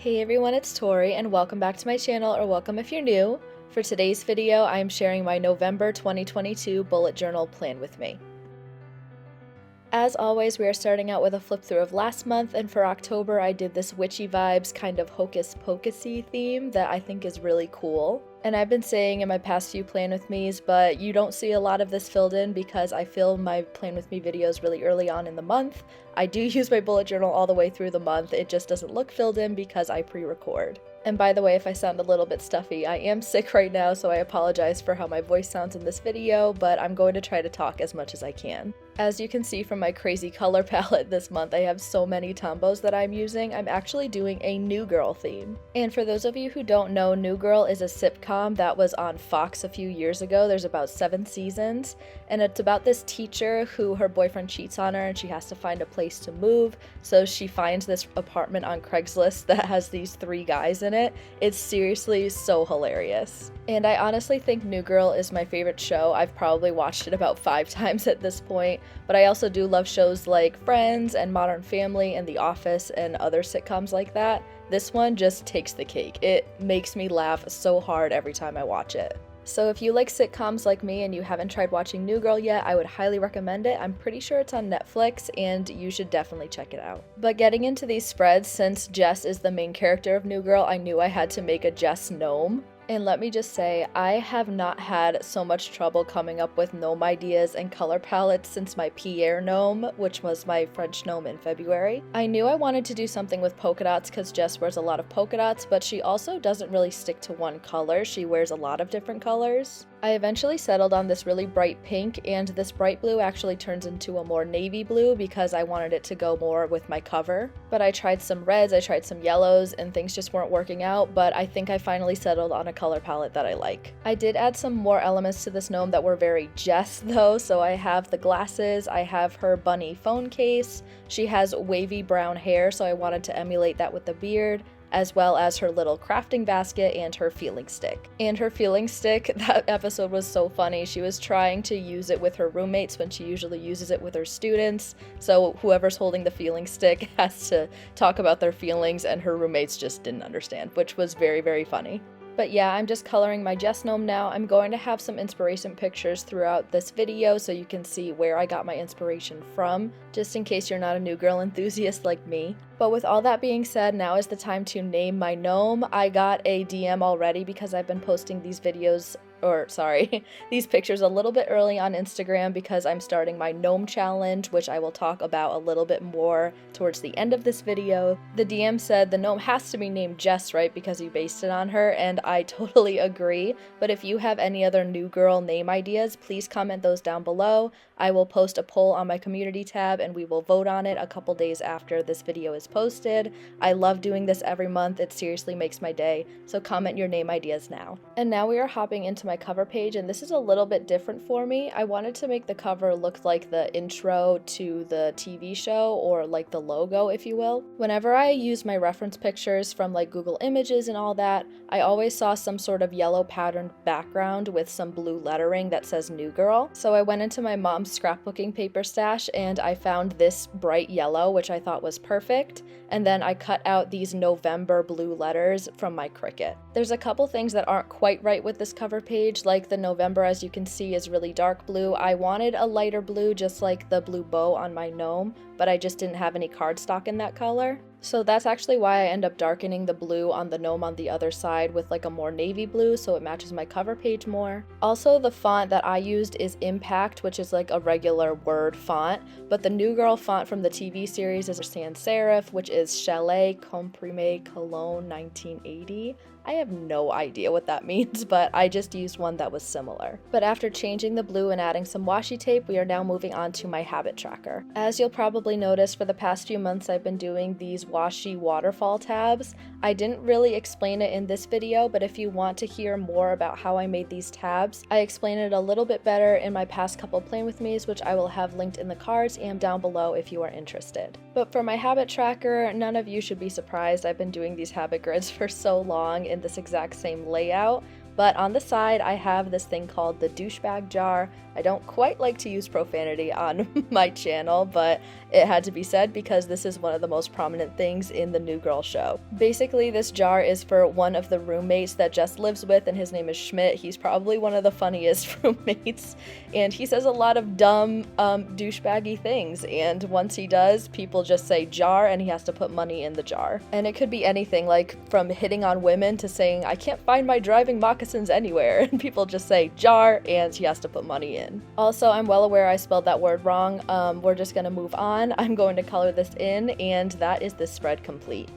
Hey everyone, it's Tori and welcome back to my channel, or welcome if you're new. For today's video, I am sharing my November 2022 bullet journal plan with me. As always, we are starting out with a flip through of last month, and for October I did this witchy vibes kind of hocus pocusy theme that I think is really cool. And I've been saying in my past few plan with me's, but you don't see a lot of this filled in because I film my plan with me videos really early on in the month. I do use my bullet journal all the way through the month, it just doesn't look filled in because I pre-record. And by the way, if I sound a little bit stuffy, I am sick right now, so I apologize for how my voice sounds in this video, but I'm going to try to talk as much as I can. As you can see from my crazy color palette this month, I have so many tombows that I'm using. I'm actually doing a New Girl theme. And for those of you who don't know, New Girl is a sitcom that was on Fox a few years ago. There's about 7 seasons, and it's about this teacher who her boyfriend cheats on her and she has to find a place to move. So she finds this apartment on Craigslist that has these 3 guys in it. It's seriously so hilarious. And I honestly think New Girl is my favorite show. I've probably watched it about 5 times at this point, but I also do love shows like Friends and Modern Family and The Office and other sitcoms like that. This one just takes the cake. It makes me laugh so hard every time I watch it. So if you like sitcoms like me and you haven't tried watching New Girl yet, I would highly recommend it. I'm pretty sure it's on Netflix and you should definitely check it out. But getting into these spreads, since Jess is the main character of New Girl, I knew I had to make a Jess gnome. And let me just say, I have not had so much trouble coming up with gnome ideas and color palettes since my Pierre gnome, which was my French gnome in February. I knew I wanted to do something with polka dots because Jess wears a lot of polka dots, but she also doesn't really stick to one color. She wears a lot of different colors. I eventually settled on this really bright pink, and this bright blue actually turns into a more navy blue because I wanted it to go more with my cover. But I tried some reds, I tried some yellows, and things just weren't working out, but I think I finally settled on a color palette that I like. I did add some more elements to this gnome that were very Jess though, so I have the glasses, I have her bunny phone case, she has wavy brown hair, so I wanted to emulate that with the beard, as well as her little crafting basket and her feeling stick. And her feeling stick, that episode was so funny. She was trying to use it with her roommates when she usually uses it with her students. So whoever's holding the feeling stick has to talk about their feelings, and her roommates just didn't understand, which was very, very funny. But yeah, I'm just coloring my Jess gnome now. I'm going to have some inspiration pictures throughout this video so you can see where I got my inspiration from, just in case you're not a New Girl enthusiast like me. But with all that being said, now is the time to name my gnome. I got a DM already because I've been posting these videos, these pictures a little bit early on Instagram because I'm starting my gnome challenge, which I will talk about a little bit more towards the end of this video. The DM said the gnome has to be named Jess, right, because you based it on her, and I totally agree. But if you have any other New Girl name ideas, please comment those down below. I will post a poll on my community tab and we will vote on it a couple days after this video is posted. I love doing this every month, it seriously makes my day, so comment your name ideas now. And now we are hopping into my cover page, and this is a little bit different for me. I wanted to make the cover look like the intro to the TV show, or like the logo if you will. Whenever I use my reference pictures from like Google Images and all that, I always saw some sort of yellow patterned background with some blue lettering that says New Girl. So I went into my mom's scrapbooking paper stash and I found this bright yellow, which I thought was perfect, and then I cut out these November blue letters from my Cricut. There's a couple things that aren't quite right with this cover page, like the November, as you can see, is really dark blue. I wanted a lighter blue just like the blue bow on my gnome, but I just didn't have any cardstock in that color. So that's actually why I end up darkening the blue on the gnome on the other side with like a more navy blue so it matches my cover page more. Also, the font that I used is Impact, which is like a regular word font, but the New Girl font from the TV series is sans serif, which is Chalet Comprimé Cologne 1980. I have no idea what that means, but I just used one that was similar. But after changing the blue and adding some washi tape, we are now moving on to my habit tracker. As you'll probably notice, for the past few months I've been doing these washi waterfall tabs. I didn't really explain it in this video, but if you want to hear more about how I made these tabs, I explain it a little bit better in my past couple Plan With Me's, which I will have linked in the cards and down below if you are interested. But for my habit tracker, none of you should be surprised. I've been doing these habit grids for so long in this exact same layout, But on the side, I have this thing called the douchebag jar. I don't quite like to use profanity on my channel, but it had to be said because this is one of the most prominent things in the New Girl show. Basically, this jar is for one of the roommates that Jess lives with, and his name is Schmidt. He's probably one of the funniest roommates, and he says a lot of dumb, douchebaggy things, and once he does, people just say jar, and he has to put money in the jar. And it could be anything, like from hitting on women to saying, I can't find my driving moccasins anywhere, and people just say jar, and he has to put money in. Also, I'm well aware I spelled that word wrong. We're just gonna move on. I'm going to color this in, and that is the spread complete.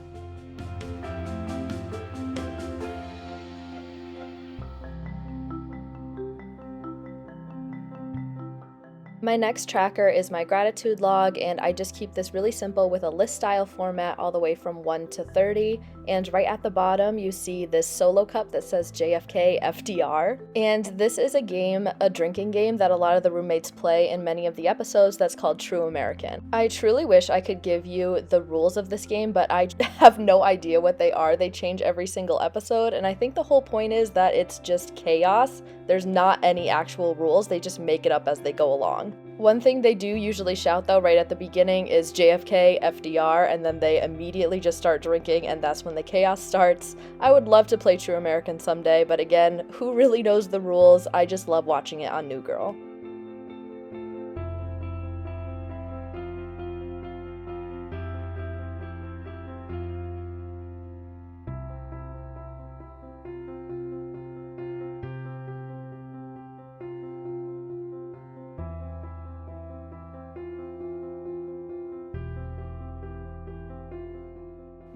My next tracker is my gratitude log, and I just keep this really simple with a list style format all the way from 1 to 30, and right at the bottom you see this solo cup that says JFK FDR, and this is a game, a drinking game that a lot of the roommates play in many of the episodes that's called True American. I truly wish I could give you the rules of this game, but I have no idea what they are. They change every single episode, and I think the whole point is that it's just chaos. There's not any actual rules, they just make it up as they go along. One thing they do usually shout though right at the beginning is JFK, FDR, and then they immediately just start drinking, and that's when the chaos starts. I would love to play True American someday, but again, who really knows the rules? I just love watching it on New Girl.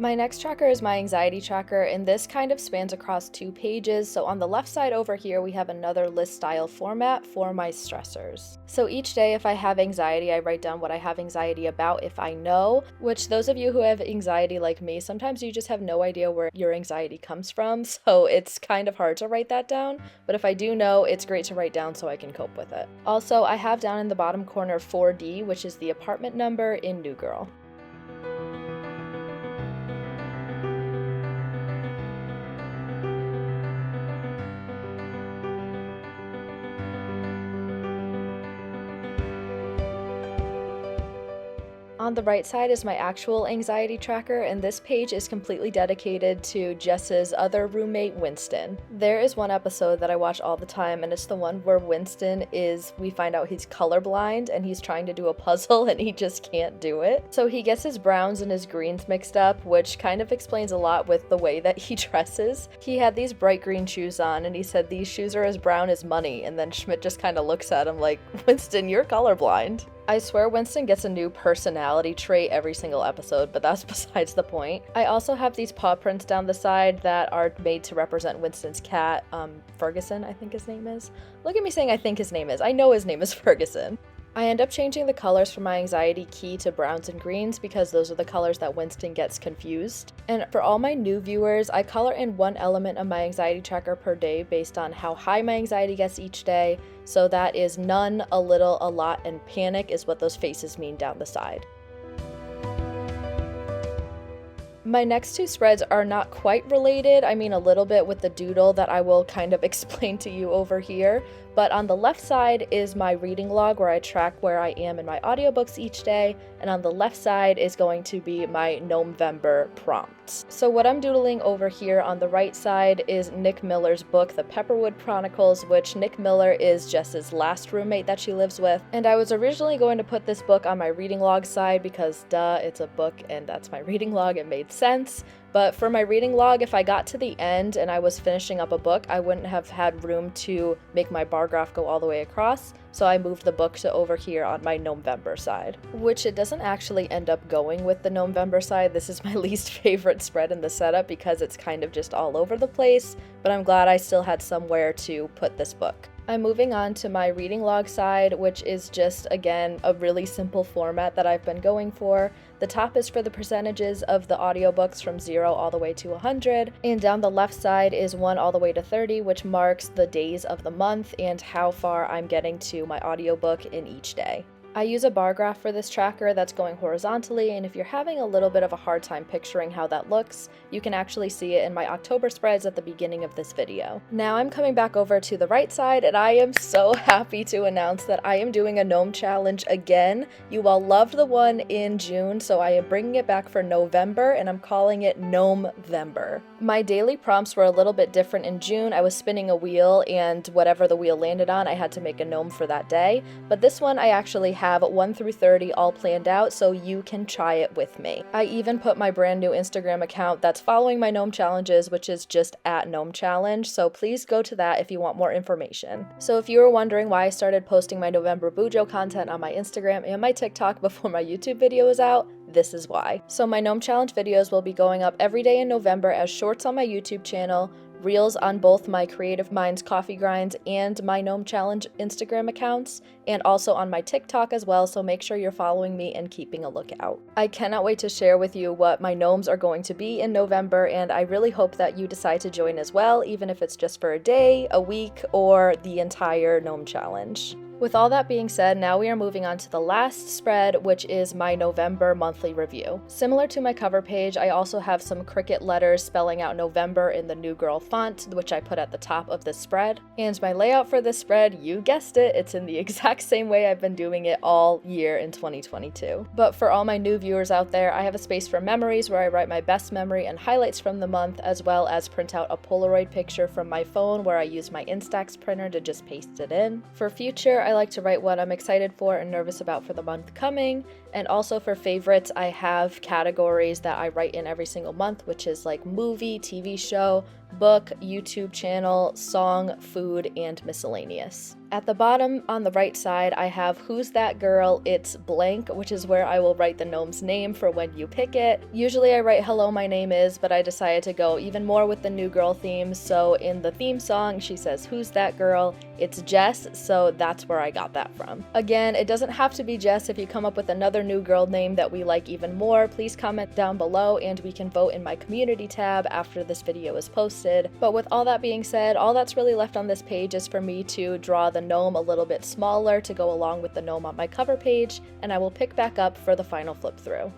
My next tracker is my anxiety tracker, and this kind of spans across 2 pages. So on the left side over here, we have another list style format for my stressors. So each day, if I have anxiety, I write down what I have anxiety about if I know, which those of you who have anxiety like me, sometimes you just have no idea where your anxiety comes from. So it's kind of hard to write that down. But if I do know, it's great to write down so I can cope with it. Also, I have down in the bottom corner 4D, which is the apartment number in New Girl. On the right side is my actual anxiety tracker, and this page is completely dedicated to Jess's other roommate, Winston. There is one episode that I watch all the time, and it's the one where we find out he's colorblind, and he's trying to do a puzzle, and he just can't do it. So he gets his browns and his greens mixed up, which kind of explains a lot with the way that he dresses. He had these bright green shoes on, and he said, these shoes are as brown as money, and then Schmidt just kind of looks at him like, Winston, you're colorblind. I swear Winston gets a new personality trait every single episode, but that's besides the point. I also have these paw prints down the side that are made to represent Winston's cat, Ferguson, I think his name is. Look at me saying I think his name is. I know his name is Ferguson. I end up changing the colors for my anxiety key to browns and greens because those are the colors that Winston gets confused. And for all my new viewers, I color in one element of my anxiety tracker per day based on how high my anxiety gets each day. So that is none, a little, a lot, and panic is what those faces mean down the side. My next 2 spreads are not quite related. I mean a little bit with the doodle that I will kind of explain to you over here. But on the left side is my reading log where I track where I am in my audiobooks each day, and on the left side is going to be my Gnomevember prompts. So what I'm doodling over here on the right side is Nick Miller's book, The Pepperwood Chronicles, which Nick Miller is Jess's last roommate that she lives with. And I was originally going to put this book on my reading log side because duh, it's a book and that's my reading log, it made sense. But for my reading log, if I got to the end and I was finishing up a book, I wouldn't have had room to make my bar graph go all the way across, so I moved the book to over here on my Gnomevember side. Which it doesn't actually end up going with the Gnomevember side. This is my least favorite spread in the setup because it's kind of just all over the place, but I'm glad I still had somewhere to put this book. I'm moving on to my reading log side, which is just, again, a really simple format that I've been going for. The top is for the percentages of the audiobooks from 0 all the way to 100, and down the left side is 1 all the way to 30, which marks the days of the month and how far I'm getting to my audiobook in each day. I use a bar graph for this tracker that's going horizontally, and if you're having a little bit of a hard time picturing how that looks, you can actually see it in my October spreads at the beginning of this video. Now I'm coming back over to the right side, and I am so happy to announce that I am doing a gnome challenge again. You all loved the one in June, so I am bringing it back for November, and I'm calling it Gnomevember. My daily prompts were a little bit different in June. I was spinning a wheel, and whatever the wheel landed on, I had to make a gnome for that day, but this one I actually have 1 through 30 all planned out, so you can try it with me. I even put my brand new Instagram account that's following my gnome challenges, which is just at gnome challenge, so please go to that if you want more information. So if you were wondering why I started posting my November bujo content on my Instagram and my TikTok before my YouTube video is out, this is why. So my gnome challenge videos will be going up every day in November as shorts on my YouTube channel, reels on both my Creative Minds Coffee Grinds and my Gnome Challenge Instagram accounts, and also on my TikTok as well, so make sure you're following me and keeping a lookout. I cannot wait to share with you what my gnomes are going to be in November, and I really hope that you decide to join as well, even if it's just for a day, a week, or the entire Gnome Challenge. With all that being said, now we are moving on to the last spread, which is my November monthly review. Similar to my cover page, I also have some Cricut letters spelling out November in the New Girl font, which I put at the top of this spread. And my layout for this spread, you guessed it, it's in the exact same way I've been doing it all year in 2022. But for all my new viewers out there, I have a space for memories where I write my best memory and highlights from the month, as well as print out a Polaroid picture from my phone where I use my Instax printer to just paste it in. For future, I like to write what I'm excited for and nervous about for the month coming, and also for favorites, I have categories that I write in every single month, which is like movie, TV show, book, YouTube channel, song, food, and miscellaneous. At the bottom on the right side, I have Who's That Girl? It's blank, which is where I will write the gnome's name for when you pick it. Usually I write hello, my name is, but I decided to go even more with the new girl theme, so in the theme song, she says, Who's that girl? It's Jess, so that's where I got that from. Again, it doesn't have to be Jess. If you come up with another new girl name that we like even more, please comment down below and we can vote in my community tab after this video is posted. But with all that being said, all that's really left on this page is for me to draw the gnome a little bit smaller to go along with the gnome on my cover page, and I will pick back up for the final flip through.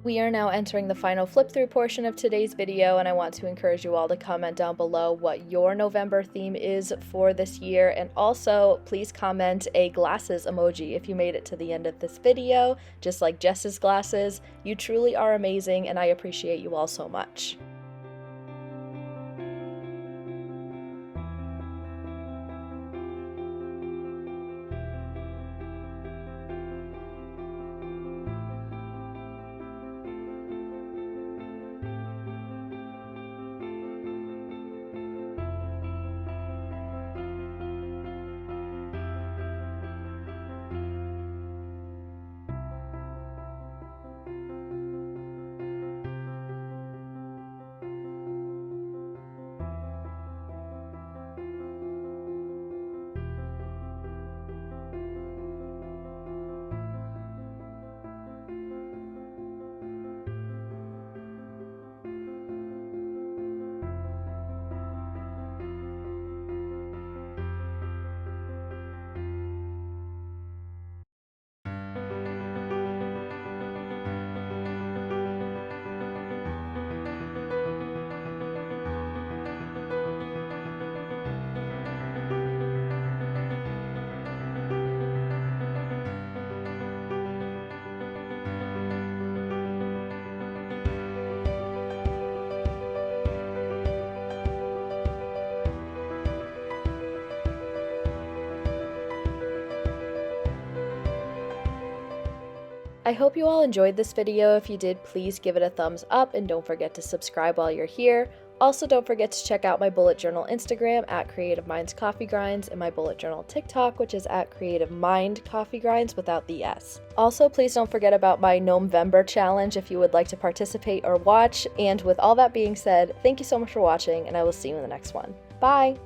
We are now entering the final flip through portion of today's video, and I want to encourage you all to comment down below what your November theme is for this year, and also please comment a glasses emoji if you made it to the end of this video, just like Jess's glasses. You truly are amazing, and I appreciate you all so much. I hope you all enjoyed this video. If you did, please give it a thumbs up and don't forget to subscribe while you're here. Also, don't forget to check out my bullet journal Instagram at Creative Minds Coffee Grinds and my bullet journal TikTok, which is at Creative Mind Coffee Grinds without the S. Also, please don't forget about my Gnomevember challenge if you would like to participate or watch. And with all that being said, thank you so much for watching, and I will see you in the next one. Bye!